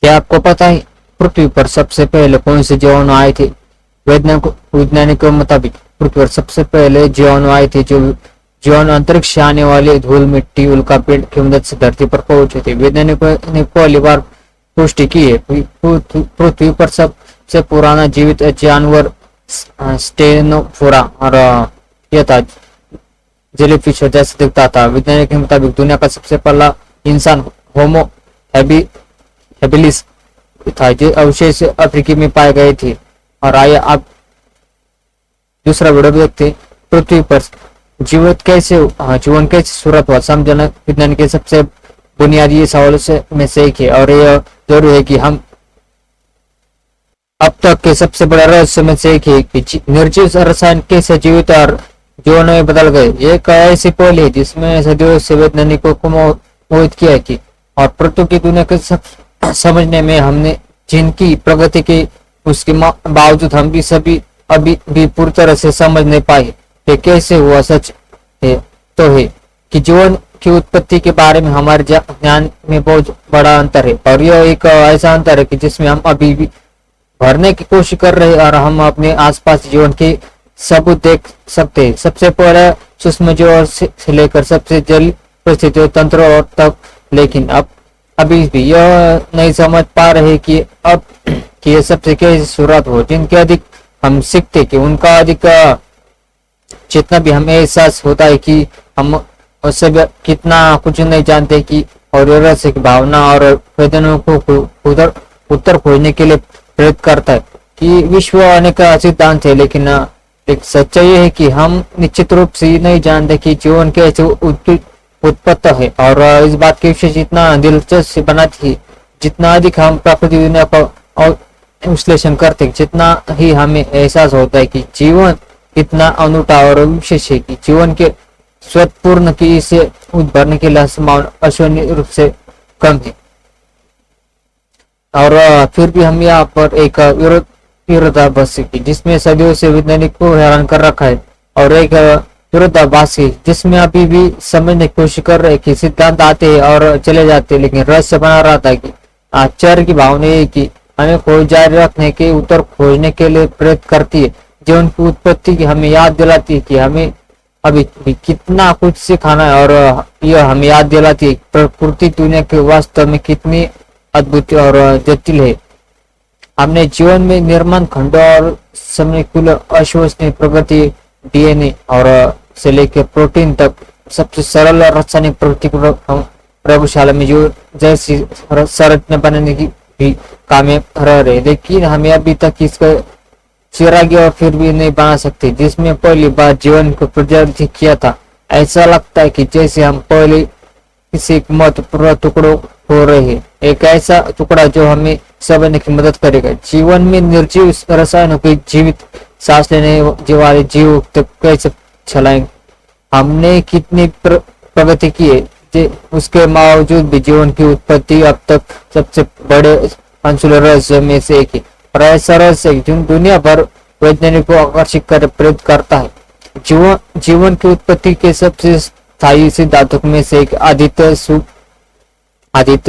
क्या आपको पता है पृथ्वी पर सबसे पहले कौन से जीवाणु आए थे? वैज्ञानिकों के मुताबिक पृथ्वी पर सबसे पहले जीवाणु आए थे। जो जीवाणु अंतरिक्ष से आने वाले धूल, मिट्टी, उल्कापिंड की मदद से धरती पर पहुंचे थे। वैज्ञानिकों ने पहली बार पुष्टि की है पृथ्वी पर सबसे पुराना जीवित जानवर स्टेनोफोरा और यह था जेलीफिश जैसे दिखता था। वैज्ञानिक के मुताबिक दुनिया का सबसे पहला इंसान होमो हेबिलिस था, जो अवशेष अफ्रीका में पाए गए थे। और आइए आप दूसरा वीडियो देखते। पृथ्वी पर जीवन कैसे शुरुआत हुआ समझना विज्ञान के सबसे बुनियादी सवालों में से एक है। और यह जरूर है कि हम अब तक के सबसे बड़ा रहस्य में से एक है कि निर्जीव रसायन कैसे जीवित और जीवन में बदल गए। ये एक ऐसी पहल है जिसमें सदियों से वैज्ञानिकों को मोहित किया कि और पृथ्वी की दुनिया को समझने में हमने जिनकी प्रगति की उसके बावजूद हम भी अभी भी पूरी तरह से समझ नहीं पाए ये कैसे हुआ। सच है तो है कि जीवन की उत्पत्ति के बारे में हमारे ज्ञान में बहुत बड़ा अंतर है। और यह एक ऐसा अंतर है कि जिसमें हम अभी भी भरने की कोशिश कर रहे हैं और हम अपने आसपास जीवन के सबूत देख सकते हैं। सबसे पहले सूक्ष्म जीव से लेकर सबसे जल परिस्थितियों तंत्र और तक। लेकिन अब अभी भी यह नहीं समझ पा रहे कि अब कि ये सबसे कैसे शुरुआत हो। जिनके अधिक हम सीखते कि उनका अधिक जितना भी हमें एहसास होता है कि हम उससे कितना कुछ नहीं जानते कि और रहस्य की भावना और वेदनाओं को उत्तर खोजने के लिए प्रेरित करता है कि विश्व अनेक सिद्धांत है। लेकिन एक सच्चाई है कि हम निश्चित रूप से नहीं जानते कि जीवन कैसे उत्पत्त है। और इस बात के विषय जितना दिलचस्प बनाती है, जितना अधिक हम प्राकृतिक दुनिया का विश्लेषण करते जितना ही हमें एहसास होता है कि जीवन कितना अनूठा और विशेष है कि जीवन के स्वतपूर्ण की इसे उभरने के लिए संभावना अशून्य रूप से कम है। और फिर भी हम यहाँ पर एक विरोधाभास की जिसमें सदियों से वैज्ञानिक को हैरान कर रखा है और एक विरोधाभास है जिसमें अभी भी समझने की कोशिश कर रहे कि सिद्धांत आते हैं और चले जाते हैं, लेकिन रहस्य बना रहा था कि आश्चर्य की भावना है कि हमें खोज जारी रखने के उत्तर खोजने के लिए प्रेरित करती है। जीवन की उत्पत्ति की हमें याद दिलाती है कि हमें अभी भी कितना कुछ सिखाना है। और यह हमें याद दिलाती है प्रकृति दुनिया के वास्तव में कितनी अद्भुत और जटिल है। हमने जीवन में निर्माण खंड और समय कुल अविश्वसनीय प्रगति डीएनए और से लेकर प्रोटीन तक सबसे सरल रासायनिक प्रवृत्ति प्रयोगशाला में जो जैसी संरचना बनाने की भी कामयाब रह रहे, लेकिन हमें अभी तक इसका चिरागी और फिर भी नहीं बना सकते जिसमें पहली बार जीवन को प्रज्वलित किया था। ऐसा लगता है कि जैसे हम पहले किसी महत्वपूर्ण टुकड़ों हो रहे हैं, एक ऐसा टुकड़ा जो हमें समझने की मदद करेगा जीवन में निर्जीव रसायनों की जीवित सांस लेने वाले जीव तक कैसे चलाएंगे। हमने कितनी प्रगति की है उसके बावजूद भी जीवन की उत्पत्ति अब तक सबसे बड़े अंशुल रहस्य में से एक है। और ऐसा रहस्य जो दुनिया भर वैज्ञानिक को आकर्षित कर प्रेरित करता है। जीवन की उत्पत्ति के सबसे स्थायी सिद्धांतों में से एक आदित्य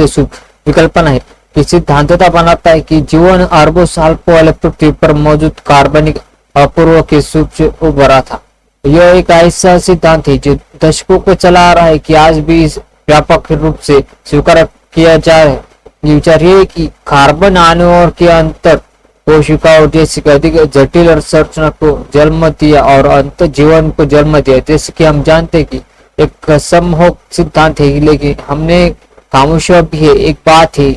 सुख विकल्पना है। इस सिद्धांतता बनाता है कि जीवन अरबों साल पहले पृथ्वी पर मौजूद कार्बनिक अपूर्व के सूप से उभरा था। यह एक ऐसा सिद्धांत है जो दशकों को चला आ रहा है कि आज भी इस व्यापक रूप से स्वीकार किया जा रहा है। विचार ये कि कार्बन अणु और के अंतर कोशिकाओं जैसे अधिक जटिल संरचना को जन्म दिया और अंत जीवन को जन्म दिया। जैसे कि हम जानते हैं कि एक सम्मोहक सिद्धांत है, लेकिन हमने खामोश भी है। एक बात है,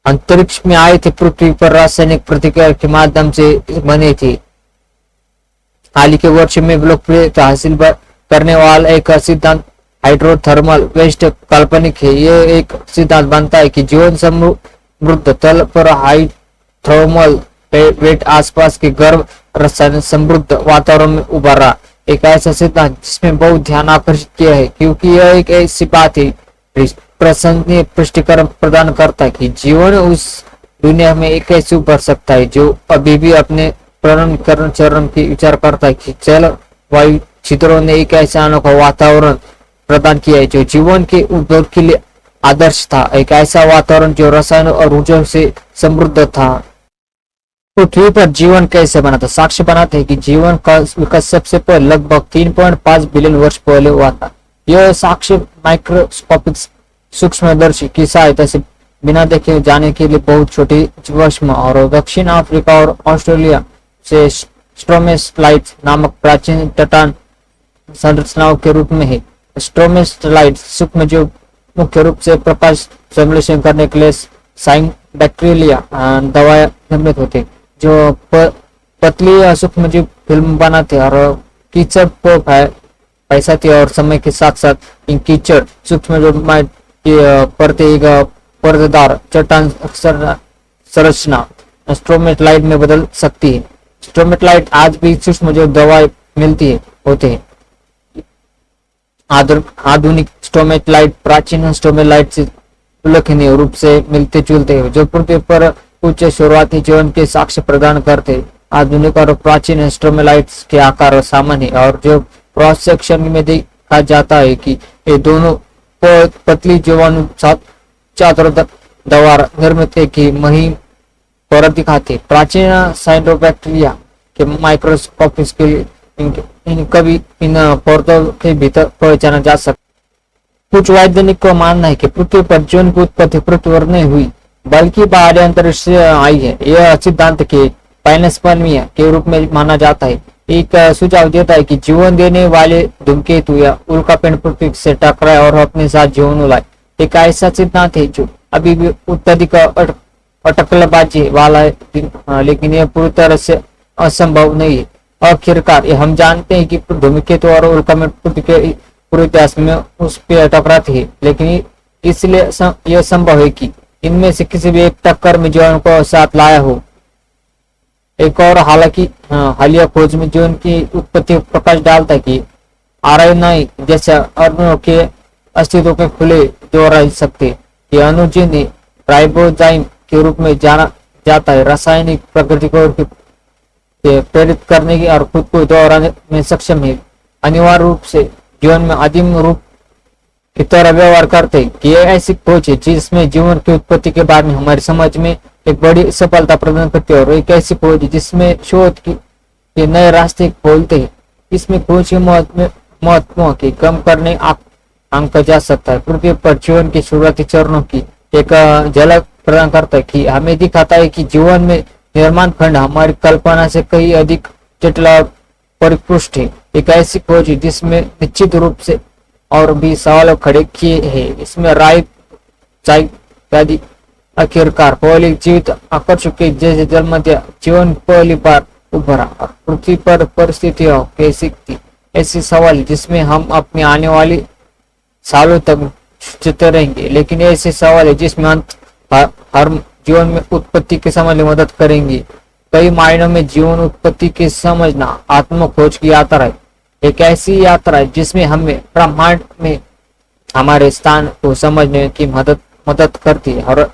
अंतरिक्ष में आए थे पृथ्वी पर रासायनिक प्रतिक्रिया के माध्यम से बने थे। हाल ही के वर्ष में लोकप्रियता हासिल करने वाला एक सिद्धांत हाइड्रोथर्मल वेस्ट काल्पनिक है। यह एक सिद्धांत बनता है कि जीवन समृद्ध तल पर हाइड्रोथर्मल वेट आसपास के गर्म रसायन समृद्ध वातावरण में उभरा। एक ऐसा सिद्धांत जिसमें बहुत ध्यान आकर्षित किया है क्योंकि यह एक ऐसी बात है प्रशंसनीय स्पष्टीकरण प्रदान करता है कि जीवन उस दुनिया में एक ऐसे उभर सकता है जो अभी भी अपने प्रारंभिक चरण की विचार करता है कि जलवायु क्षेत्रों ने एक ऐसा अनोखा वातावरण प्रदान किया है जो जीवन के उद्भव के लिए आदर्श था, एक ऐसा वातावरण जो रसायनों और ऊर्जा से समृद्ध था। पृथ्वी पर जीवन कैसे बना था? साक्ष्य बनाते हैं कि जीवन का विकास सबसे पहले लगभग 3.5 बिलियन वर्ष पहले हुआ था। यह साक्ष्य माइक्रोस्कोपिक सूक्ष्मदर्शी की सहायता से बिना देखे जाने के लिए बहुत छोटी जीवाश्म और दक्षिण अफ्रीका और ऑस्ट्रेलिया से स्ट्रोमेलाइट नामक प्राचीन चट्टान संरचनाओं के रूप में है। स्ट्रोमेलाइट सूक्ष्म जीव मुख्य रूप से प्रकाश संश्लेषण करने के लिए साइन बैक्टीरिया दवाएं निर्मित होते, जो पतली सूक्ष्म जीव फिल्म बनाते और कीचड़ को फैलाते और समय के साथ साथ इन कीचड़ सूक्ष्म जीव की पर्देदार चट्टान संरचना स्ट्रोमेलाइट में बदल सकती है। स्ट्रोमेलाइट आज भी सूक्ष्म जीव दवाएं मिलती है होते हैं। आधुनिक स्ट्रोमेलाइट प्राचीन स्ट्रोमेलाइट से उल्लेखनीय रूप से मिलते जुलते हैं, जो पृथ्वी पर कुछ शुरुआती जीवन के साक्ष्य प्रदान करते। आधुनिक और प्राचीन स्ट्रोमेलाइट्स के आकार सामान्य और जो क्रॉस सेक्शन में देखा जाता है कि ये दोनों पतली जीवाणु चादर द्वारा निर्मित एक ही महीन परत दिखाते। प्राचीन साइनोबैक्टीरिया के माइक्रोस्कोपिक के कभी इन परतों के भीतर पहचाना जा सकता। कुछ वैज्ञानिक को मानना है कि पृथ्वी पर जीवन की उत्पत्ति पृथ्वी पर नहीं हुई बल्कि बाहरी अंतरिक्ष से आई है। यह सिद्धांत के पैनस्पर्मिया के रूप में माना जाता है। एक सुझाव देता है कि जीवन देने वाले धूमकेतु या उल्कापिंड पृथ्वी से टकराए और अपने साथ जीवन लाए। एक ऐसा सिद्धांत है जो अभी भी अत्यधिक अटकलबाजी वाला है, लेकिन यह पूरी तरह से असंभव नहीं है। आखिरकार हम जानते हैं कि धूमकेतु और उल्कापिंड पृथ्वी के पूरे इतिहास में उस पर टकराते हैं, लेकिन इसलिए यह संभव है कि इनमें से किसी भी एक टक्कर में जीवन को साथ लाया हो। एक और हालांकि हालिया खोज में जीवन की उत्पत्ति प्रकाश डालता है कि आरएनए जैसे अणुओं के अस्तित्व के खुले दोहरा सकते। ये अणु जिन्हें राइबोजाइम के रूप में जाना जाता है, रासायनिक प्रकृति को प्रेरित करने की और खुद को दोहराने में सक्षम है। अनिवार्य रूप से जीवन में आदिम रूप की तरह व्यवहार करते हैं कि यह ऐसी खोज है जिसमें जीवन की उत्पत्ति के बारे में हमारी समझ में एक बड़ी सफलता प्रदान करती है, और एक ऐसी खोज जिसमें शोध के नए रास्ते खोलते हैं। इसमें खोज के महत्व की कम करने आंका जा सकता है। पृथ्वी पर जीवन के शुरुआती चरणों की एक झलक प्रदान करता है कि हमें दिखाता है कि जीवन में निर्माण खंड हमारी कल्पना से कहीं अधिक जटिल और परिपुष्ट है। एक ऐसी खोज जिसमें निश्चित रूप से और भी सवाल खड़े किए हैं। इसमें आदि आखिरकार पहली जीवित आकर्षक के जैसे जलमध्य जीवन पहली बार उभरा और पृथ्वी पर परिस्थितियां कैसी थी, ऐसे सवाल जिसमें हम अपने आने वाली सालों तक सोचते रहेंगे। लेकिन ऐसे सवाल है जिसमें अंत हर जीवन में उत्पत्ति की समझ में मदद करेंगे। कई मायनों में जीवन उत्पत्ति की समझना आत्म खोज की यात्रा है। एक ऐसी यात्रा है जिसमें हमें ब्रह्मांड में हमारे स्थान को समझने की मदद करती है, और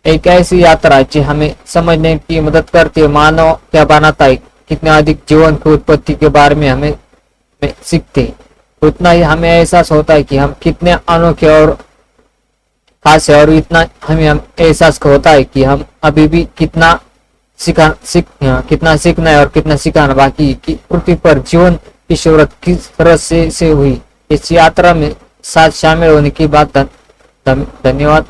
एक ऐसी यात्रा है जो हमें समझने की मदद करती है मानव क्या बनाता है, कितने अधिक जीवन की उत्पत्ति के बारे में हमें सीखते हैं, उतना ही हमें एहसास होता है कि हम कितने अनोखे और खास है, और इतना हमें एहसास होता है कि हम अभी भी कितना सीखना है और कितना सिखाना बाकी कि पृथ्वी पर जीवन की शुरुआत किस तरह से हुई। इस यात्रा में साथ शामिल होने की बात धन्यवाद।